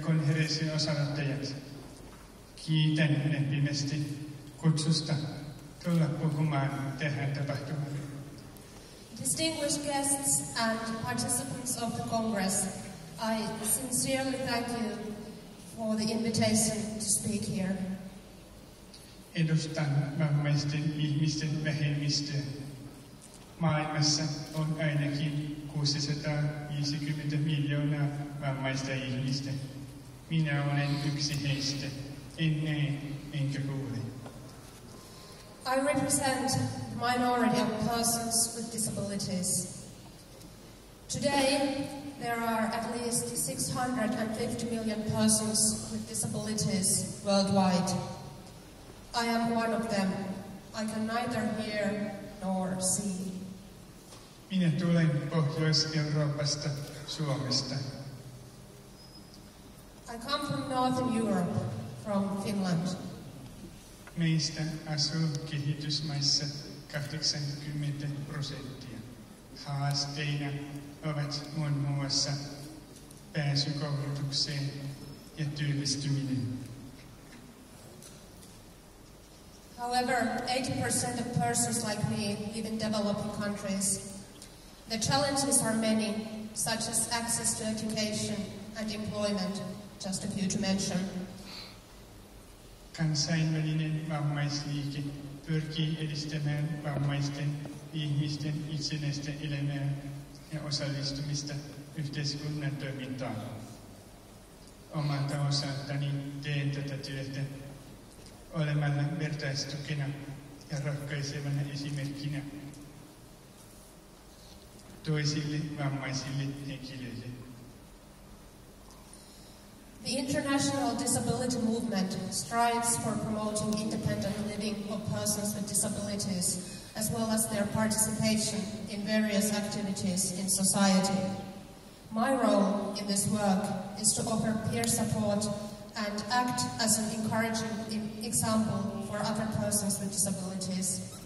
konferenssin osanottajat. Kiitän lämpimästi kutsusta tulla puhumaan tähän tapahtumaan. Distinguished guests and participants of the Congress, I sincerely thank you for the invitation to speak here. Edustan vammaisten ihmisten vähemmistöä. Maailmassa on ainakin 650 miljoonaa vammaista ihmistä. Minä olen yksi heistä. En näe enkä kuule. I represent the minority of persons with disabilities. Today, there are at least 650 million persons with disabilities worldwide. I am one of them. I can neither hear nor see. Minä tulen Pohjois-Euroopasta, Suomesta. I come from Northern Europe, from Finland. Meistä asuu kehitysmaissa 80%. Haasteina ovat muun muassa pääsy koulutukseen ja työllistyminen. However, 80% of persons like me live in developing countries. The challenges are many, such as access to education and employment, just a few to mention. Kansainvälinen vammaisliike pyrkii edistämään vammaisten ihmisten itsenäistä elämää ja osallistumista yhteiskunnan toimintaan. Omalta osaltani teen tätä työtä olemalla vertaistukena ja rohkaisevana esimerkkinä toisille vammaisille henkilöille. The international disability movement strives for promoting independent living of persons with disabilities, as well as their participation in various activities in society. My role in this work is to offer peer support and act as an encouraging example for other persons with disabilities.